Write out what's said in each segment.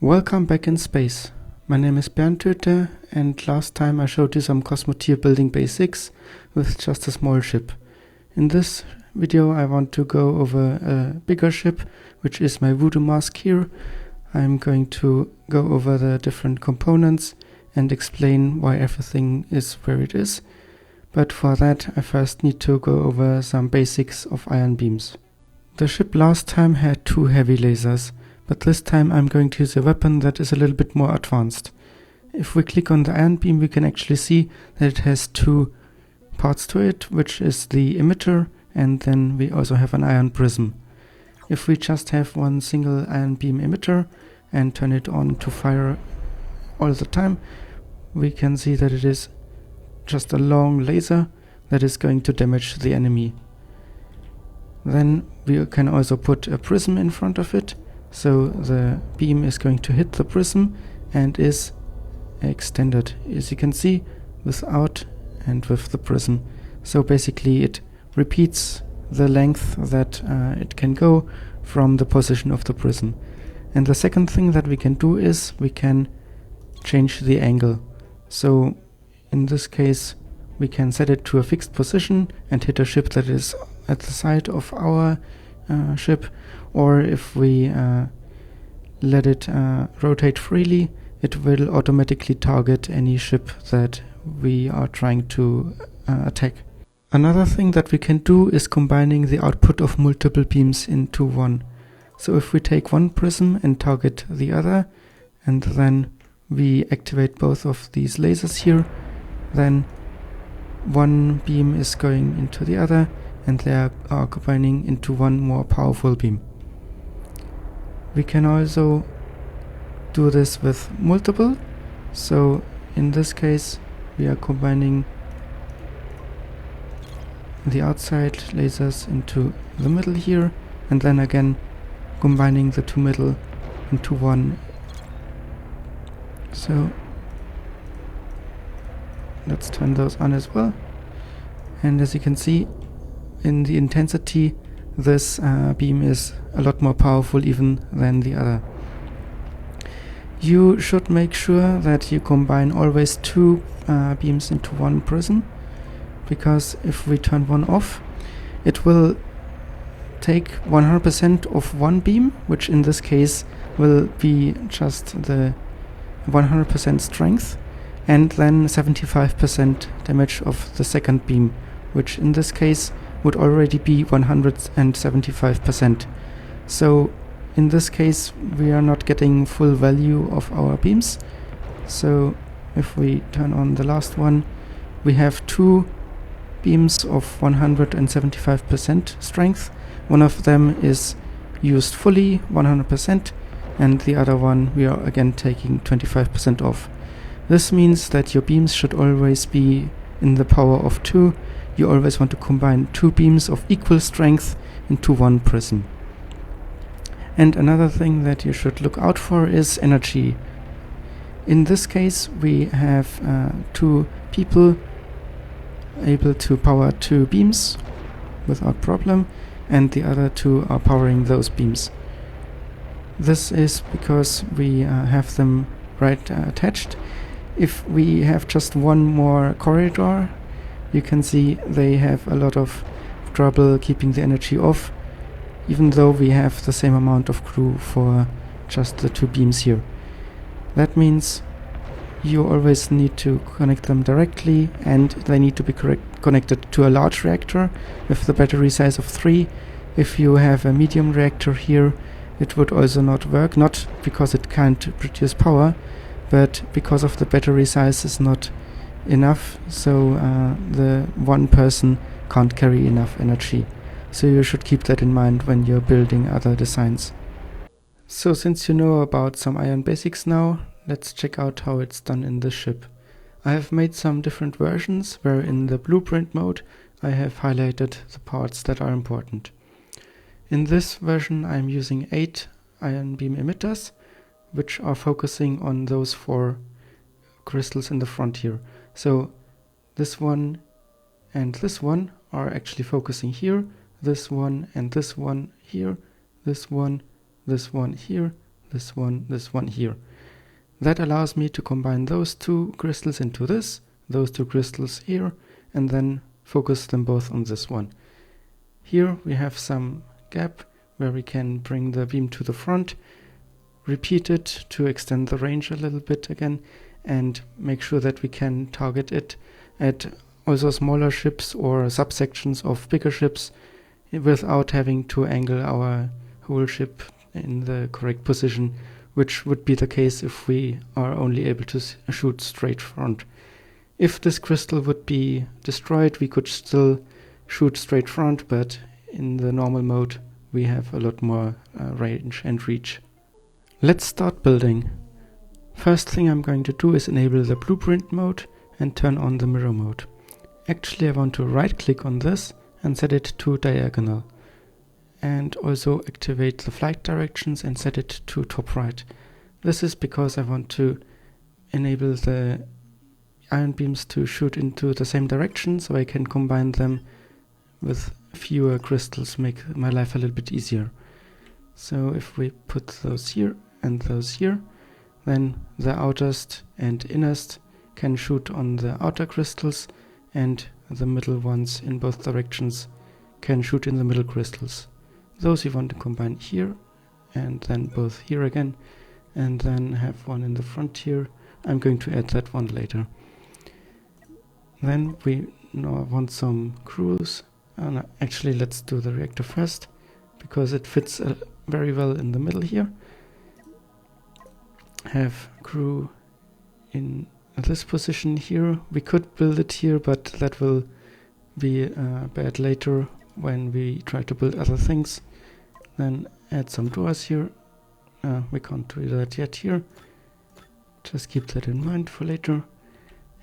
Welcome back in space. My name is Bernd, and last time I showed you some Cosmoteer building basics with just a small ship. In this video I want to go over a bigger ship, which is my Voodoo mask here. I'm going to go over the different components and explain why everything is where it is. But for that I first need to go over some basics of ion beams. The ship last time had 2 heavy lasers, but this time I'm going to use a weapon that is a little bit more advanced. If we click on the ion beam, we can actually see that it has 2 parts to it, which is the emitter, and then we also have an ion prism. If we just have one single ion beam emitter and turn it on to fire all the time, we can see that it is just a long laser that is going to damage the enemy. Then we can also put a prism in front of it, so the beam is going to hit the prism and is extended, as you can see, without and with the prism. So basically it repeats the length that it can go from the position of the prism. And the second thing that we can do is we can change the angle. So in this case we can set it to a fixed position and hit a ship that is at the side of our ship, or if we let it rotate freely, it will automatically target any ship that we are trying to attack. Another thing that we can do is combining the output of multiple beams into one. So if we take one prism and target the other, and then we activate both of these lasers here, then one beam is going into the other, and they are combining into one more powerful beam. We can also do this with multiple. So in this case we are combining the outside lasers into the middle here, and then again combining the 2 middle into one. So let's turn those on as well, and as you can see, in the intensity, this beam is a lot more powerful even than the other. You should make sure that you combine always 2 beams into one prism, because if we turn one off, it will take 100% of one beam, which in this case will be just the 100% strength, and then 75% damage of the second beam, which in this case would already be 175%. So in this case we are not getting full value of our beams. So if we turn on the last one, we have 2 beams of 175% strength. One of them is used fully 100%, and the other one we are again taking 25% off. This means that your beams should always be in the power of 2. You always want to combine 2 beams of equal strength into one prism. And another thing that you should look out for is energy. In this case we have 2 people able to power 2 beams without problem, and the other 2 are powering those beams. This is because we have them right attached. If we have just one more corridor, you can see they have a lot of trouble keeping the energy off, even though we have the same amount of crew for just the 2 beams here. That means you always need to connect them directly, and they need to be connected to a large reactor with the battery size of 3. If you have a medium reactor here, it would also not work, not because it can't produce power, but because of the battery size is not enough, so the one person can't carry enough energy. So you should keep that in mind when you're building other designs. So since you know about some ion basics now, let's check out how it's done in this ship. I have made some different versions where in the blueprint mode I have highlighted the parts that are important. In this version I'm using 8 ion beam emitters, which are focusing on those 4 crystals in the front here. So this one and this one are actually focusing here, this one and this one here, this one here, this one here. That allows me to combine those two crystals into those two crystals here, and then focus them both on this one. Here we have some gap where we can bring the beam to the front, repeat it to extend the range a little bit again, and make sure that we can target it at also smaller ships or subsections of bigger ships without having to angle our whole ship in the correct position, which would be the case if we are only able to shoot straight front. If this crystal would be destroyed, we could still shoot straight front, but in the normal mode we have a lot more range and reach. Let's start building. First thing I'm going to do is enable the blueprint mode and turn on the mirror mode. Actually, I want to right click on this and set it to diagonal, and also activate the flight directions and set it to top right. This is because I want to enable the ion beams to shoot into the same direction, so I can combine them with fewer crystals, make my life a little bit easier. So if we put those here and those here, then the outerst and innerst can shoot on the outer crystals, and the middle ones in both directions can shoot in the middle crystals. Those you want to combine here, and then both here again, and then have one in the front here. I'm going to add that one later. Then we now want some crews. Actually, let's do the reactor first, because it fits very well in the middle here. Have crew in this position here. We could build it here, but that will be bad later when we try to build other things. Then add some doors here. We can't do that yet here. Just keep that in mind for later.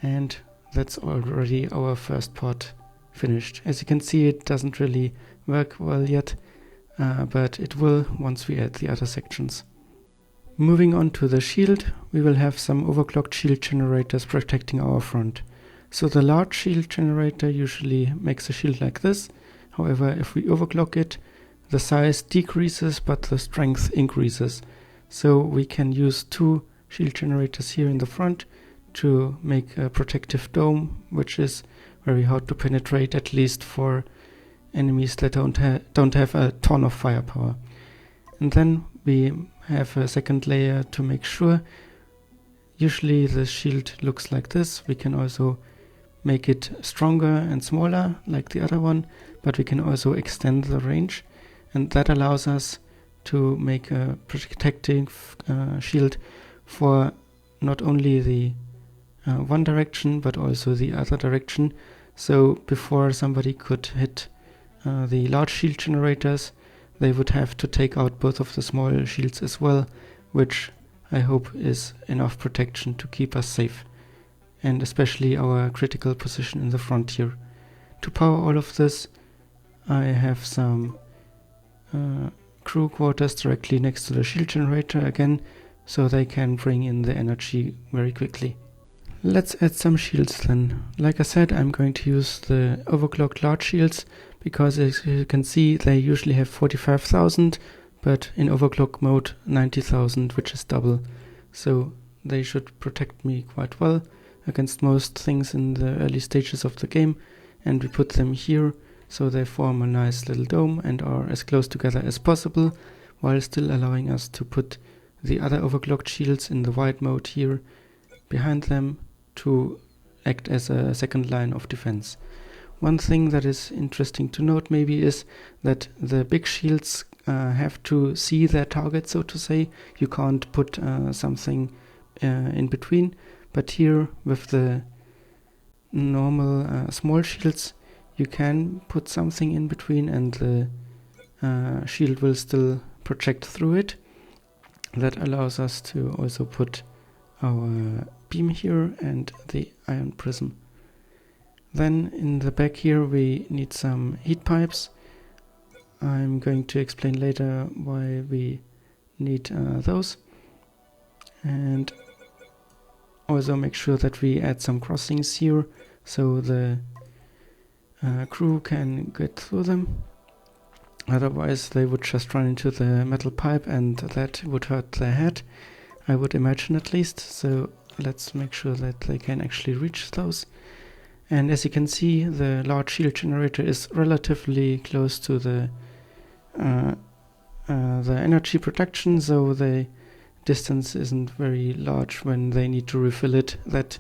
And that's already our first part finished. As you can see, it doesn't really work well yet, but it will once we add the other sections. Moving on to the shield, we will have some overclocked shield generators protecting our front. So the large shield generator usually makes a shield like this. However, if we overclock it, the size decreases but the strength increases. So we can use two shield generators here in the front to make a protective dome, which is very hard to penetrate, at least for enemies that don't have a ton of firepower. And then we have a second layer to make sure. Usually the shield looks like this. We can also make it stronger and smaller like the other one, but we can also extend the range, and that allows us to make a protective shield for not only the one direction but also the other direction. So before somebody could hit the large shield generators, they would have to take out both of the small shields as well, which I hope is enough protection to keep us safe, and especially our critical position in the front here. To power all of this, I have some crew quarters directly next to the shield generator again, so they can bring in the energy very quickly. Let's add some shields then. Like I said, I'm going to use the overclocked large shields, because as you can see they usually have 45,000, but in overclock mode 90,000, which is double. So they should protect me quite well against most things in the early stages of the game, and we put them here so they form a nice little dome and are as close together as possible, while still allowing us to put the other overclocked shields in the wide mode here behind them to act as a second line of defense. One thing that is interesting to note maybe is that the big shields have to see their target, so to say. You can't put something in between, but here with the normal small shields you can put something in between, and the shield will still project through it. That allows us to also put our beam here and the ion prism. Then in the back here we need some heat pipes. I'm going to explain later why we need those, and also make sure that we add some crossings here so the crew can get through them. Otherwise they would just run into the metal pipe and that would hurt their head, I would imagine at least. So let's make sure that they can actually reach those. And as you can see, the large shield generator is relatively close to the energy production, so the distance isn't very large when they need to refill it. That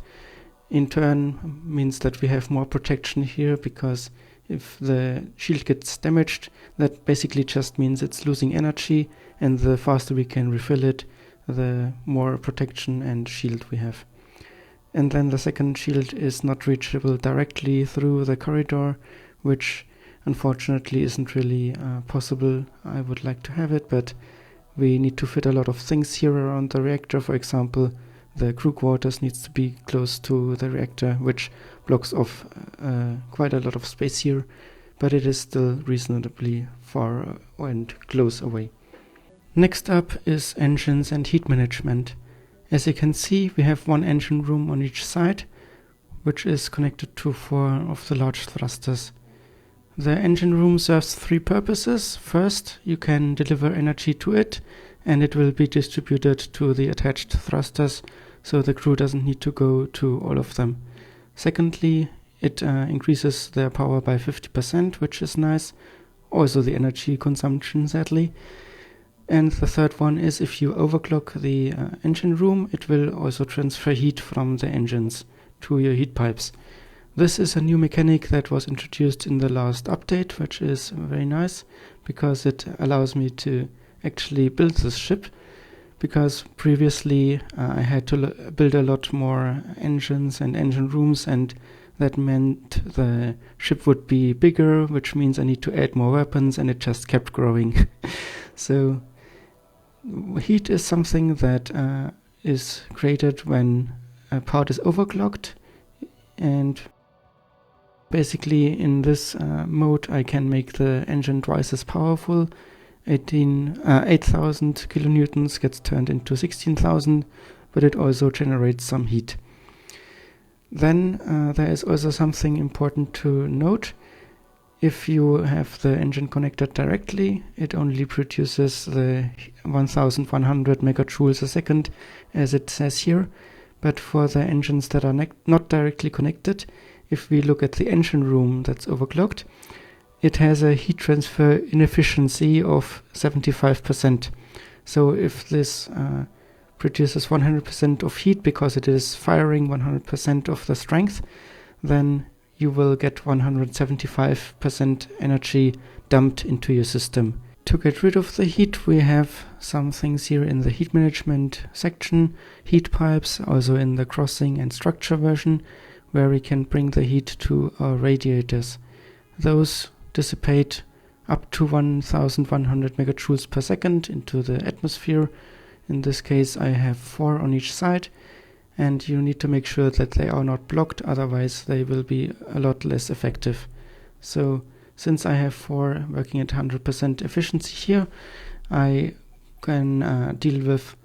in turn means that we have more protection here, because if the shield gets damaged, that basically just means it's losing energy, and the faster we can refill it, the more protection and shield we have. And then the second shield is not reachable directly through the corridor, which unfortunately isn't really possible. I would like to have it, but we need to fit a lot of things here around the reactor. For example, the crew quarters needs to be close to the reactor, which blocks off quite a lot of space here, but it is still reasonably far and close away. Next up is engines and heat management. As you can see, we have one engine room on each side, which is connected to 4 of the large thrusters. The engine room serves 3 purposes. First, you can deliver energy to it, and it will be distributed to the attached thrusters, so the crew doesn't need to go to all of them. Secondly, it increases their power by 50%, which is nice. Also the energy consumption, sadly. And the third one is, if you overclock the engine room, it will also transfer heat from the engines to your heat pipes. This is a new mechanic that was introduced in the last update, which is very nice, because it allows me to actually build this ship, because previously I had to build a lot more engines and engine rooms, and that meant the ship would be bigger, which means I need to add more weapons, and it just kept growing. So heat is something that is created when a part is overclocked, and basically in this mode I can make the engine twice as powerful. 8,000 kilonewtons gets turned into 16,000, but it also generates some heat. Then there is also something important to note. If you have the engine connected directly, it only produces the 1100 megajoules a second, as it says here. But for the engines that are not directly connected, if we look at the engine room that's overclocked, it has a heat transfer inefficiency of 75%. So if this produces 100% of heat because it is firing 100% of the strength, then you will get 175% energy dumped into your system. To get rid of the heat, we have some things here in the heat management section, heat pipes, also in the crossing and structure version, where we can bring the heat to our radiators. Those dissipate up to 1100 megajoules per second into the atmosphere. In this case I have 4 on each side, and you need to make sure that they are not blocked, otherwise they will be a lot less effective. So since I have 4 working at 100% efficiency here, I can deal with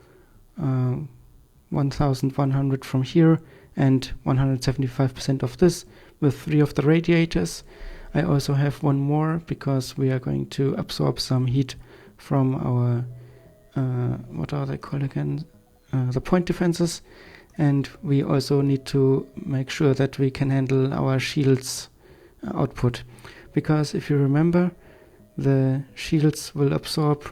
1100 from here and 175% of this with 3 of the radiators. I also have 1 more because we are going to absorb some heat from our what are they called again? The point defenses. And we also need to make sure that we can handle our shields output, because if you remember, the shields will absorb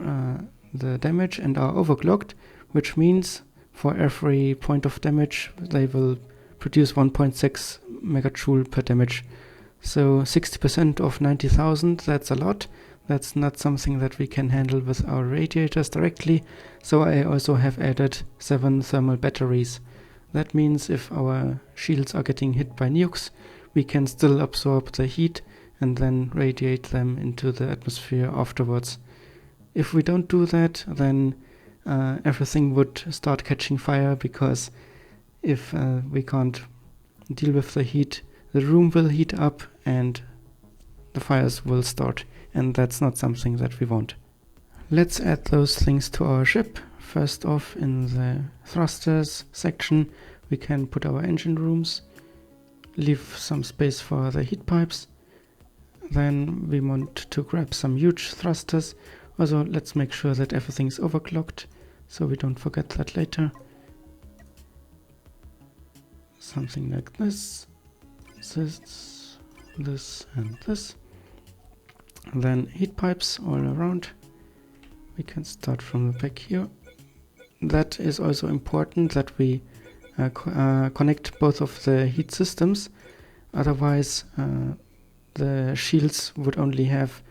the damage and are overclocked, which means for every point of damage they will produce 1.6 megajoule per damage. So 60% of 90,000, that's a lot. That's not something that we can handle with our radiators directly, so I also have added 7 thermal batteries. That means if our shields are getting hit by nukes, we can still absorb the heat and then radiate them into the atmosphere afterwards. If we don't do that, then everything would start catching fire, because if we can't deal with the heat, the room will heat up and the fires will start, and that's not something that we want. Let's add those things to our ship. First off, in the thrusters section, we can put our engine rooms, leave some space for the heat pipes. Then we want to grab some huge thrusters. Also, let's make sure that everything is overclocked, so we don't forget that later. Something like this, this and this. Then heat pipes all around. We can start from the back here. That is also important that we connect both of the heat systems. Otherwise, the shields would only have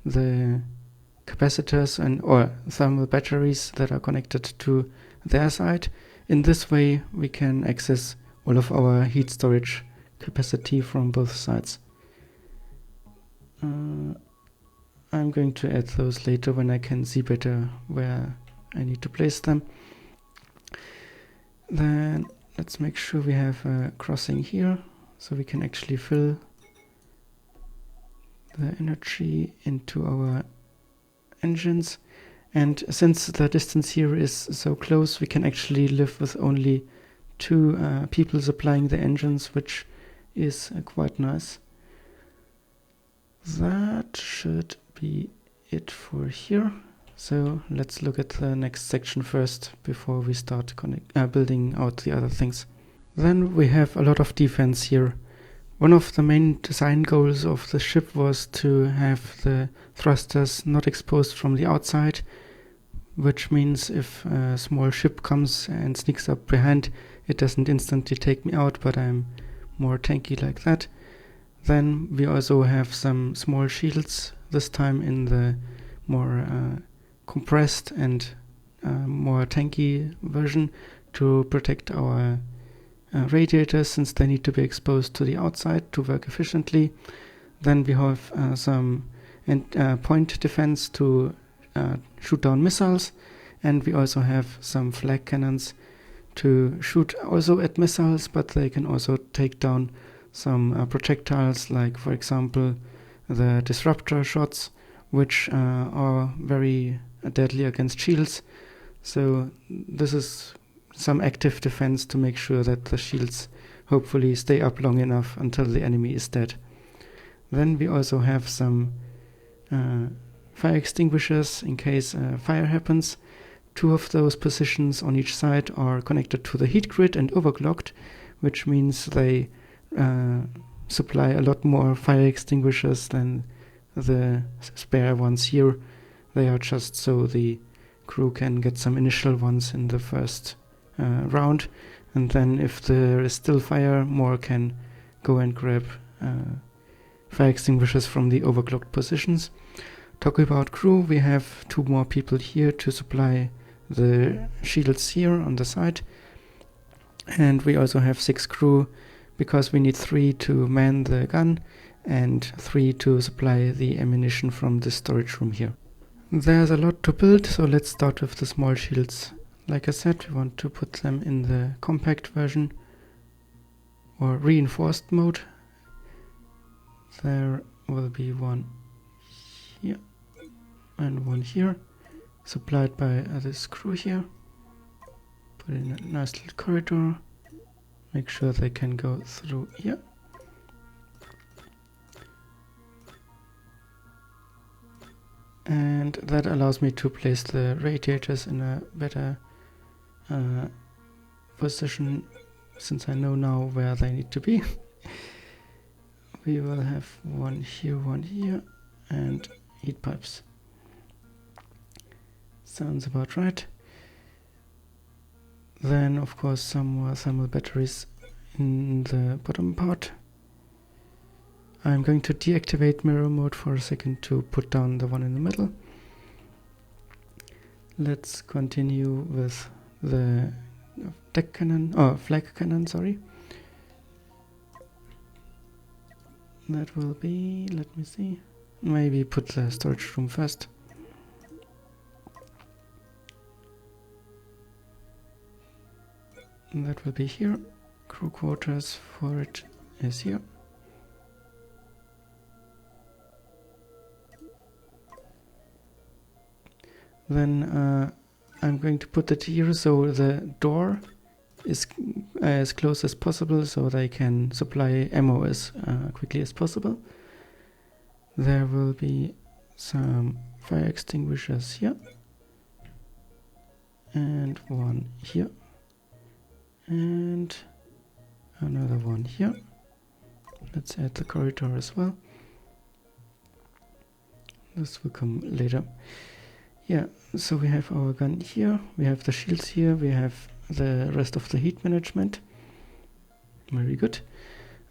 the capacitors or thermal batteries that are connected to their side. In this way, we can access all of our heat storage capacity from both sides. I'm going to add those later when I can see better where I need to place them. Then let's make sure we have a crossing here, so we can actually fill the energy into our engines. And since the distance here is so close, we can actually live with only 2 people supplying the engines, which is quite nice. That should be it for here. So let's look at the next section first before we start building out the other things. Then we have a lot of defense here. One of the main design goals of the ship was to have the thrusters not exposed from the outside, which means if a small ship comes and sneaks up behind, it doesn't instantly take me out, but I'm more tanky like that. Then we also have some small shields, this time in the more compressed and more tanky version, to protect our radiators, since they need to be exposed to the outside to work efficiently. Then we have some point defense to shoot down missiles, and we also have some flag cannons to shoot also at missiles, but they can also take down some projectiles, like for example the disruptor shots, which are very deadly against shields. So this is some active defense to make sure that the shields hopefully stay up long enough until the enemy is dead. Then we also have some fire extinguishers in case fire happens. 2 of those positions on each side are connected to the heat grid and overclocked, which means they supply a lot more fire extinguishers than the spare ones here. They are just so the crew can get some initial ones in the first round, and then if there is still fire, more can go and grab fire extinguishers from the overclocked positions. Talking about crew, we have 2 more people here to supply the shields here on the side, and we also have 6 crew because we need 3 to man the gun and 3 to supply the ammunition from the storage room here. There's a lot to build, so let's start with the small shields. Like I said, we want to put them in the compact version or reinforced mode. There will be one here and one here, supplied by this crew here. Put in a nice little corridor. Make sure they can go through here. And that allows me to place the radiators in a better position, since I know now where they need to be. We will have one here, and heat pipes. Sounds about right. Then, of course, some more thermal batteries in the bottom part. I'm going to deactivate mirror mode for a second to put down the one in the middle. Let's continue with the deck cannon, flag cannon, sorry. That will be, let me see, maybe put the storage room first. And that will be here. Crew quarters for it is here. Then I'm going to put it here so the door is as close as possible, so they can supply ammo as quickly as possible. there will be some fire extinguishers here, and one here, and another one here. Let's add the corridor as well. This will come later. Yeah, so we have our gun here, we have the shields here, we have the rest of the heat management. Very good.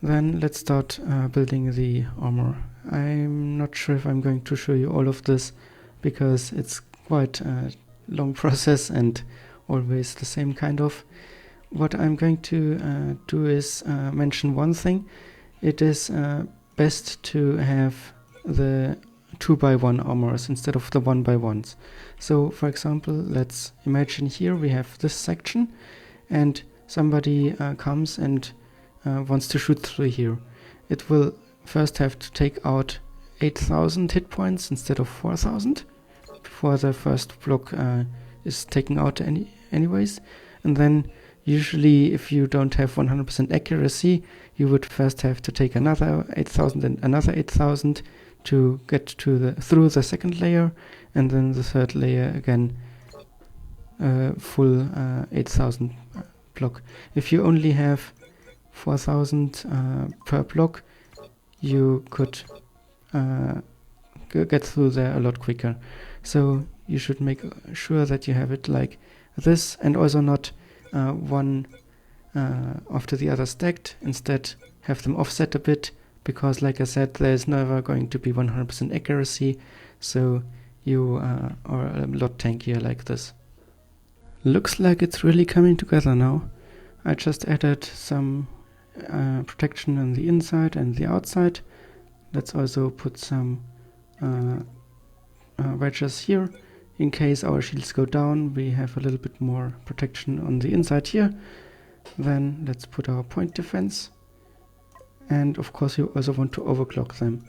Then let's start building the armor. I'm not sure if I'm going to show you all of this because it's quite a long process and always the same kind of. What I'm going to do is mention one thing. It is best to have the 2x1 armors instead of the 1x1s. So for example, let's imagine here we have this section and somebody comes and wants to shoot through here. It will first have to take out 8,000 hit points instead of 4,000 before the first block is taken out anyways. And then usually if you don't have 100% accuracy, you would first have to take another 8,000 and another 8,000 to get to through the second layer, and then the third layer again full 8,000 block. If you only have 4,000 per block, you could get through there a lot quicker. So you should make sure that you have it like this, and also not one after the other stacked. Instead have them offset a bit, because like I said, there's never going to be 100% accuracy, so you are a lot tankier like this. Looks like it's really coming together now. I just added some protection on the inside and the outside. Let's also put some wedges here. In case our shields go down, we have a little bit more protection on the inside here. Then let's put our point defense. And of course you also want to overclock them.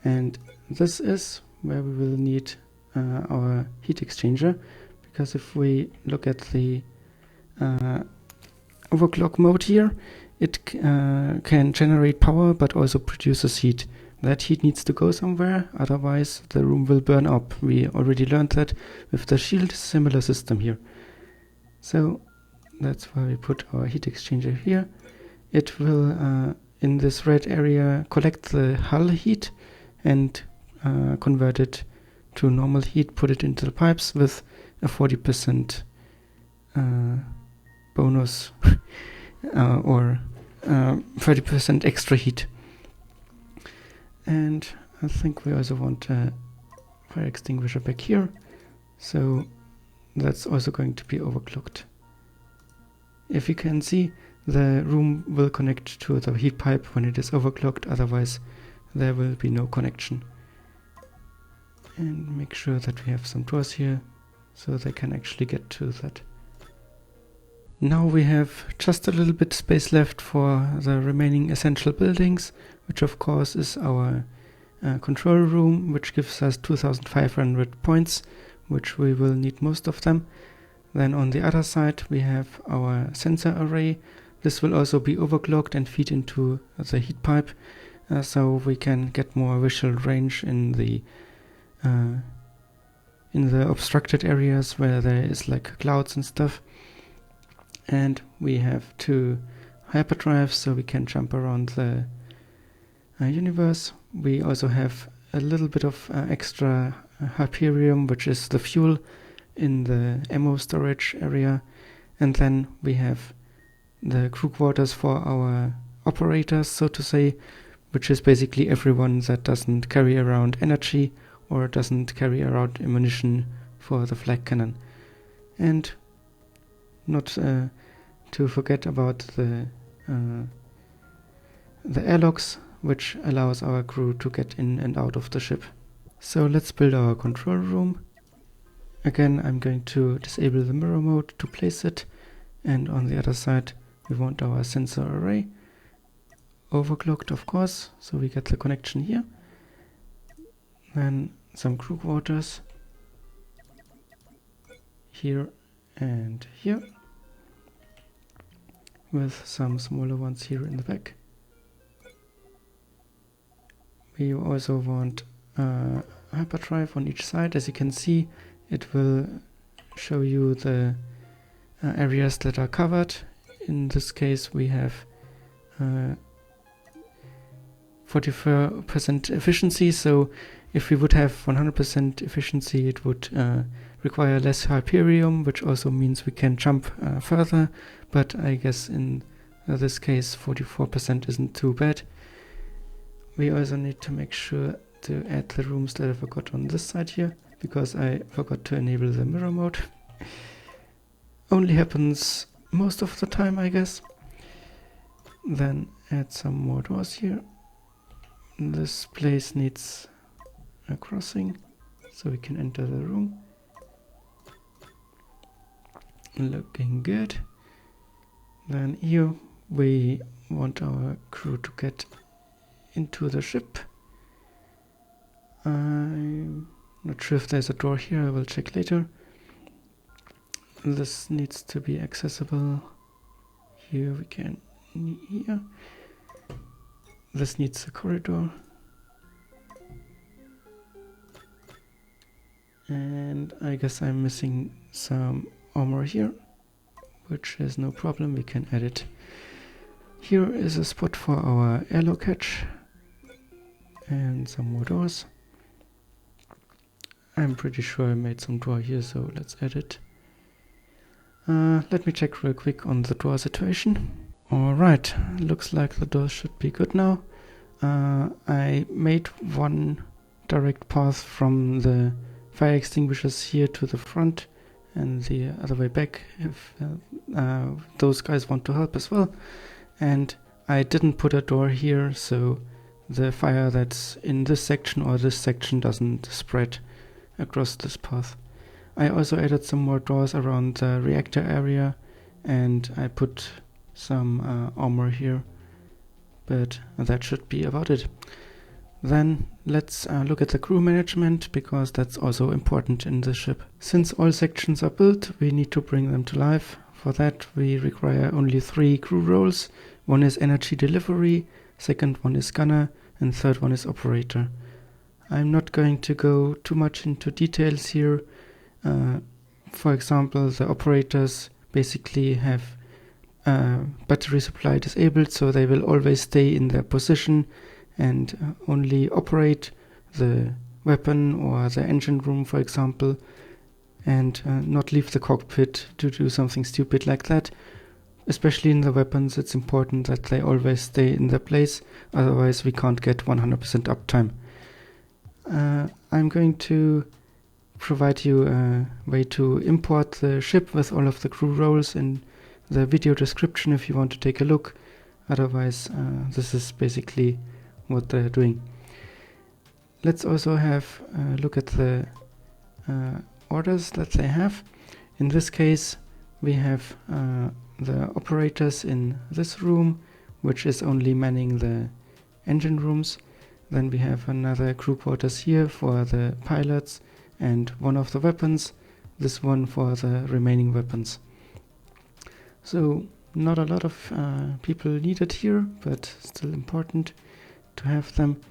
And this is where we will need our heat exchanger, because if we look at the overclock mode here, it can generate power but also produces heat. That heat needs to go somewhere, otherwise the room will burn up. We already learned that with the shield, similar system here. So that's why we put our heat exchanger here. It will in this red area collect the hull heat and convert it to normal heat, put it into the pipes with a 40% bonus or 30% extra heat. And I think we also want a fire extinguisher back here, so that's also going to be overclocked. If you can see, the room will connect to the heat pipe when it is overclocked, otherwise there will be no connection. And make sure that we have some doors here so they can actually get to that. Now we have just a little bit space left for the remaining essential buildings, which of course is our control room, which gives us 2,500 points, which we will need most of them. Then on the other side we have our sensor array. This will also be overclocked and feed into the heat pipe, so we can get more visual range in the obstructed areas where there is like clouds and stuff. And we have 2 hyperdrives, so we can jump around the universe. We also have a little bit of extra Hyperium, which is the fuel in the ammo storage area. And then we have the crew quarters for our operators, so to say, which is basically everyone that doesn't carry around energy or doesn't carry around ammunition for the flag cannon. And not to forget about the airlocks, which allows our crew to get in and out of the ship. So let's build our control room. Again, I'm going to disable the mirror mode to place it, and on the other side we want our sensor array overclocked, of course, so we get the connection here. Then some crew quarters here and here, with some smaller ones here in the back. We also want hyperdrive on each side. As you can see, it will show you the areas that are covered. In this case, we have 44% efficiency, so if we would have 100% efficiency, it would require less Hyperium, which also means we can jump further, but I guess in this case 44% isn't too bad. We also need to make sure to add the rooms that I forgot on this side here, because I forgot to enable the mirror mode. Only happens most of the time, I guess. Then add some more doors here. This place needs a crossing, so we can enter the room. Looking good. Then here we want our crew to get into the ship. I'm not sure if there's a door here, I will check later. This needs to be accessible. Here we can, here. This needs a corridor. And I guess I'm missing some armor here, which is no problem, we can add it. Here is a spot for our airlock hatch and some more doors. I'm pretty sure I made some door here, so let's add it. Let me check real quick on the door situation. Alright, looks like the doors should be good now. I made one direct path from the fire extinguishers here to the front and the other way back if those guys want to help as well. And I didn't put a door here, so the fire that's in this section or this section doesn't spread across this path. I also added some more doors around the reactor area, and I put some armor here, but that should be about it. Then let's look at the crew management, because that's also important in the ship. Since all sections are built, we need to bring them to life. For that we require only 3 crew roles. One is energy delivery, second one is gunner, and third one is operator. I'm not going to go too much into details here. For example, the operators basically have battery supply disabled, so they will always stay in their position and only operate the weapon or the engine room, for example, and not leave the cockpit to do something stupid like that. Especially in the weapons, it's important that they always stay in their place, otherwise we can't get 100% uptime. I'm going to provide you a way to import the ship with all of the crew roles in the video description if you want to take a look. Otherwise, this is basically what they're doing. Let's also have a look at the orders that they have. In this case, we have the operators in this room, which is only manning the engine rooms. Then we have another crew quarters here for the pilots and one of the weapons, this one for the remaining weapons. So not a lot of people needed here, but still important to have them.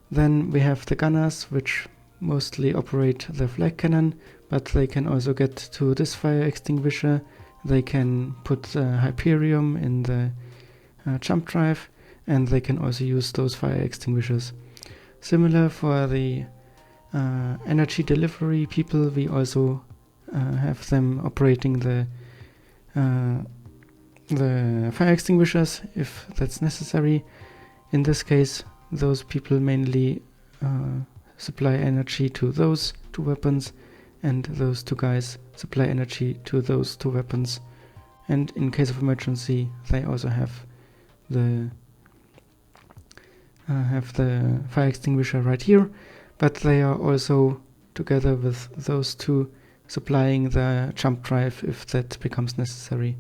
Then we have the gunners, which mostly operate the flag cannon, but they can also get to this fire extinguisher. They can put the Hyperium in the jump drive, and they can also use those fire extinguishers. Similar for the energy delivery people, we also have them operating the fire extinguishers if that's necessary. In this case, those people mainly supply energy to those 2 weapons, and those 2 guys supply energy to those 2 weapons. And in case of emergency, they also have the fire extinguisher right here, but they are also together with those 2 supplying the jump drive if that becomes necessary.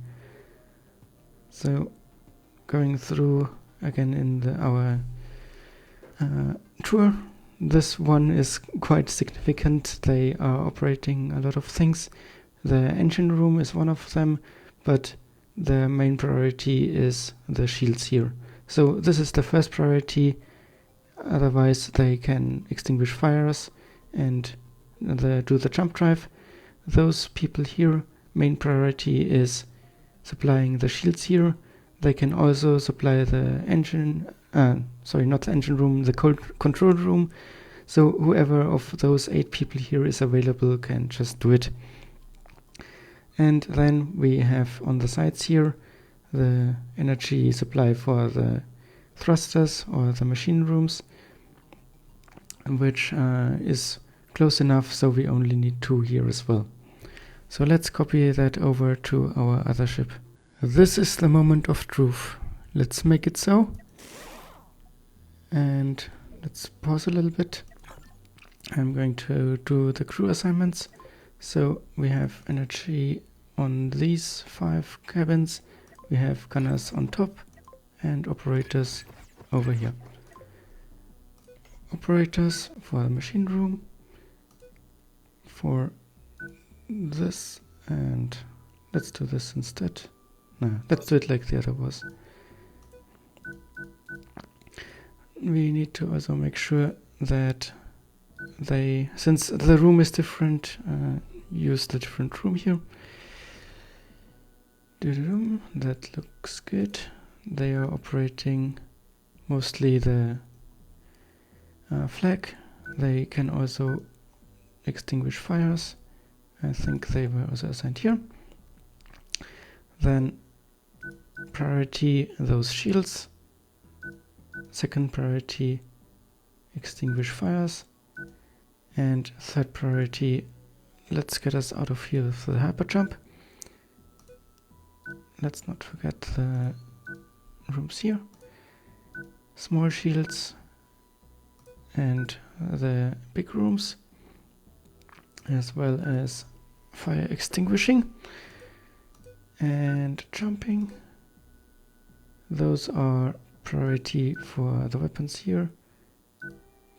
So going through again in our tour, this one is quite significant. They are operating a lot of things. The engine room is one of them, but the main priority is the shields here. So this is the first priority. otherwise they can extinguish fires and do the jump drive. Those people here, main priority is supplying the shields here. They can also supply the engine, sorry, not the engine room, the control room. So whoever of those 8 people here is available can just do it. And then we have on the sides here the energy supply for the thrusters or the machine rooms, which is close enough, so we only need 2 here as well. So let's copy that over to our other ship. This is the moment of truth. Let's make it so. And let's pause a little bit. I'm going to do the crew assignments. So we have energy on these 5 cabins. We have gunners on top and operators over here. Operators for the machine room, for this, and let's do this instead. No, let's do it like the other was. We need to also make sure that they, since the room is different, use the different room here. That looks good. They are operating mostly the flag. They can also extinguish fires. I think they were also assigned here. Then priority those shields. Second priority extinguish fires. And third priority, let's get us out of here with the hyper jump. Let's not forget the rooms here. Small shields and the big rooms, as well as fire extinguishing and jumping. Those are priority for the weapons here.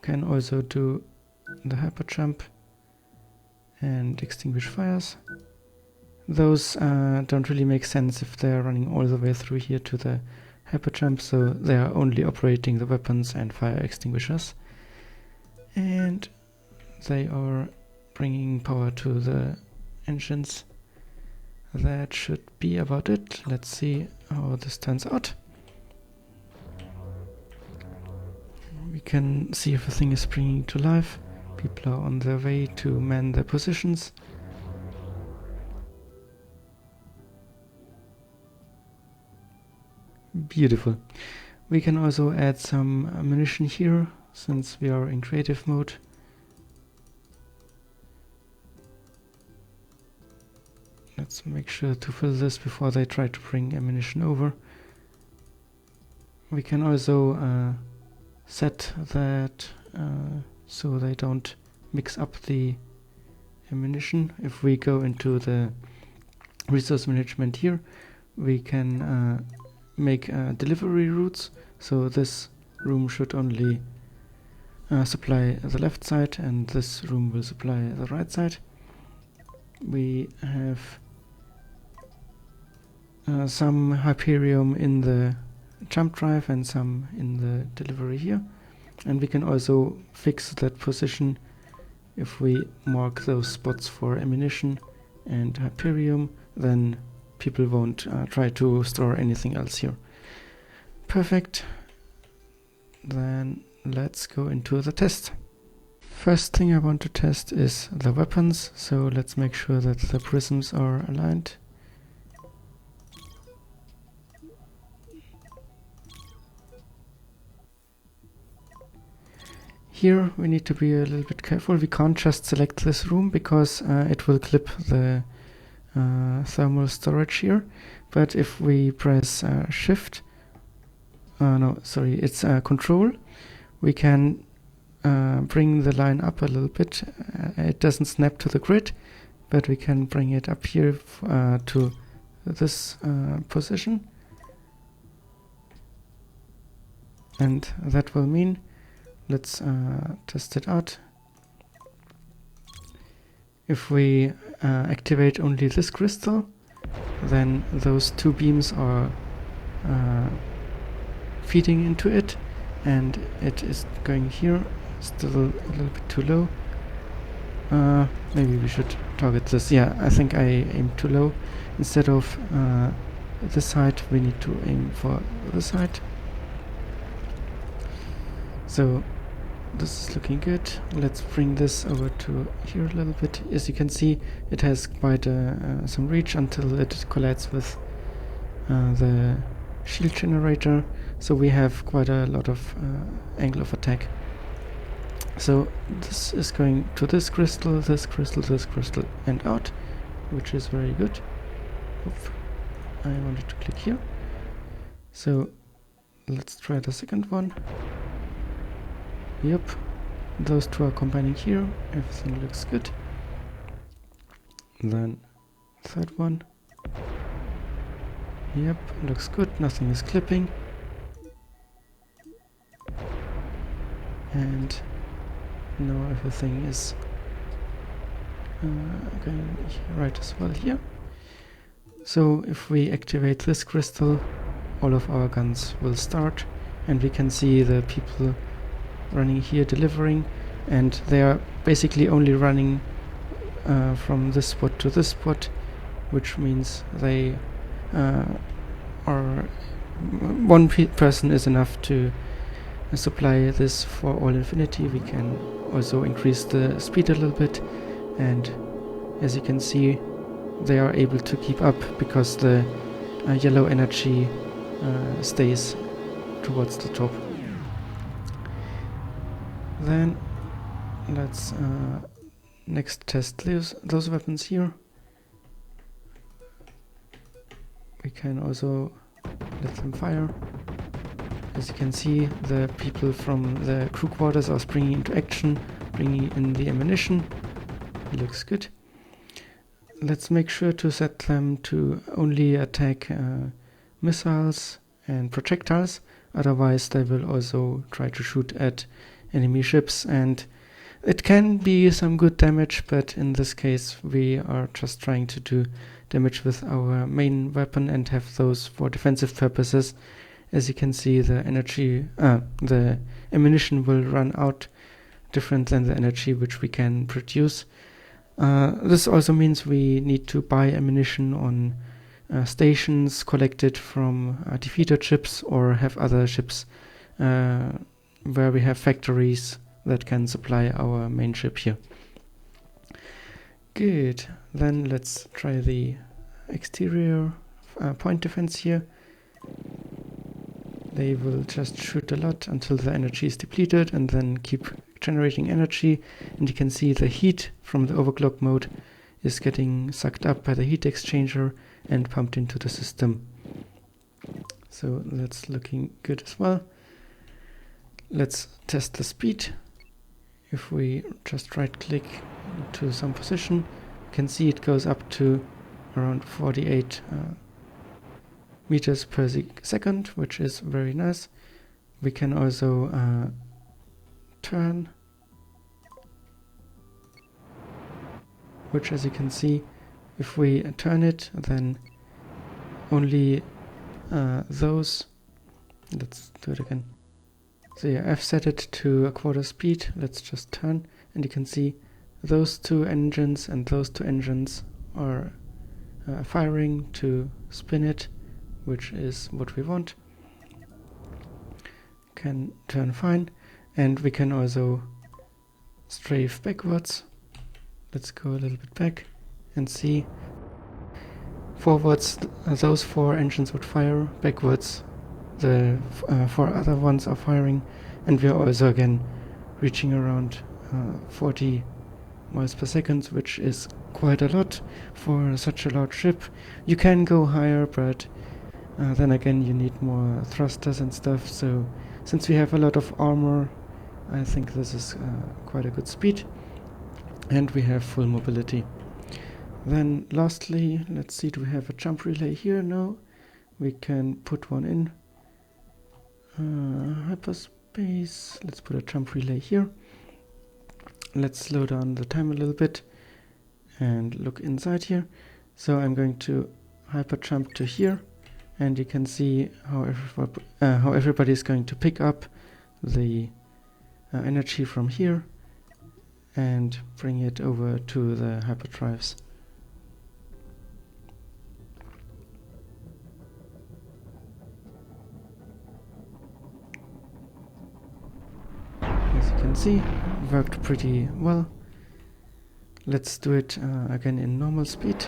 Can also do the hyper jump and extinguish fires. Those don't really make sense if they're running all the way through here to the hyper jump, so they are only operating the weapons and fire extinguishers. And they are bringing power to the engines. That should be about it. Let's see how this turns out. We can see everything is springing to life. People are on their way to man their positions. Beautiful. We can also add some ammunition here, since we are in creative mode. Let's make sure to fill this before they try to bring ammunition over. We can also set that so they don't mix up the ammunition. If we go into the resource management here, we can make delivery routes, so this room should only supply the left side and this room will supply the right side. We have some Hyperium in the jump drive and some in the delivery here, and we can also fix that position if we mark those spots for ammunition and Hyperium. Then people won't try to store anything else here. Perfect. Then let's go into the test. First thing I want to test is the weapons, so let's make sure that the prisms are aligned. Here we need to be a little bit careful. We can't just select this room because it will clip the thermal storage here. But if we press shift, no, sorry, it's Control, we can bring the line up a little bit. It doesn't snap to the grid, but we can bring it up here to this position. And that will mean, let's test it out. If we activate only this crystal, then those two beams are feeding into it, and it is going here, still a little bit too low. Maybe we should target this. Yeah, I think I aimed too low. Instead of this side, we need to aim for this side. So this is looking good. Let's bring this over to here a little bit. As you can see, it has quite some reach until it collides with the shield generator. So we have quite a lot of angle of attack. So this is going to this crystal, this crystal, this crystal, and out, which is very good. Oops. I wanted to click here. So let's try the second one. Yep, those two are combining here. Everything looks good. Then third one. Yep, looks good. Nothing is clipping. And now everything is going right as well here. So if we activate this crystal, all of our guns will start, and we can see the people running here delivering, and they are basically only running from this spot to this spot, which means they are one person is enough to supply this for all infinity. We can also increase the speed a little bit, and as you can see, they are able to keep up because the yellow energy stays towards the top. Then let's next test those weapons here. We can also let them fire. As you can see, the people from the crew quarters are springing into action, bringing in the ammunition. It looks good. Let's make sure to set them to only attack missiles and projectiles, otherwise they will also try to shoot at enemy ships, and it can be some good damage, but in this case we are just trying to do damage with our main weapon and have those for defensive purposes. As you can see, the ammunition will run out different than the energy which we can produce. This also means we need to buy ammunition on stations collected from defeater ships, or have other ships where we have factories that can supply our main ship here. Good, then let's try the exterior point defense here. They will just shoot a lot until the energy is depleted and then keep generating energy, and you can see the heat from the overclock mode is getting sucked up by the heat exchanger and pumped into the system. So that's looking good as well. Let's test the speed. If we just right click to some position, you can see it goes up to around 48 meters per second, which is very nice. We can also turn, which, as you can see, if we turn it, then only those, let's do it again. So yeah, I've set it to a quarter speed. Let's just turn, and you can see those two engines and those two engines are firing to spin it, which is what we want. Can turn fine, and we can also strafe backwards. Let's go a little bit back and see. Forwards, those four engines would fire. Backwards, the four other ones are firing, and we are also again reaching around 40 miles per second, which is quite a lot for such a large ship. You can go higher, but then again you need more thrusters and stuff, so since we have a lot of armor, I think this is quite a good speed, and we have full mobility. Then lastly, let's see, do we have a jump relay here? No, we can put one in. Hyperspace, let's put a jump relay here. Let's slow down the time a little bit and look inside here. So I'm going to hyper jump to here, and you can see how everybody is going to pick up the energy from here and bring it over to the hyperdrives. As you can see, worked pretty well. Let's do it again in normal speed.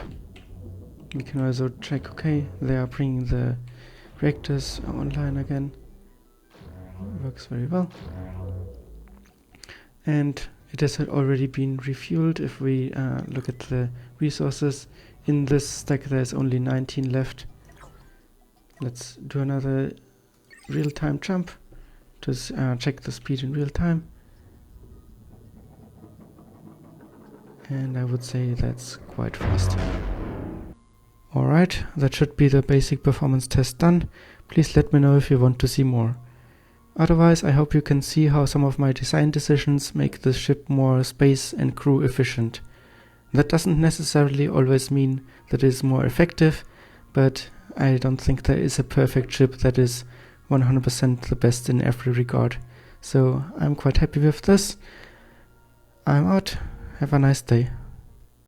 We can also check, okay, they are bringing the reactors online again. Works very well. And it has already been refueled. If we look at the resources, in this stack there's only 19 left. Let's do another real-time jump to check the speed in real time. And I would say that's quite fast. Alright, that should be the basic performance test done. Please let me know if you want to see more. Otherwise, I hope you can see how some of my design decisions make the ship more space and crew efficient. That doesn't necessarily always mean that it is more effective, but I don't think there is a perfect ship that is 100% the best in every regard. So I'm quite happy with this. I'm out. Have a nice day.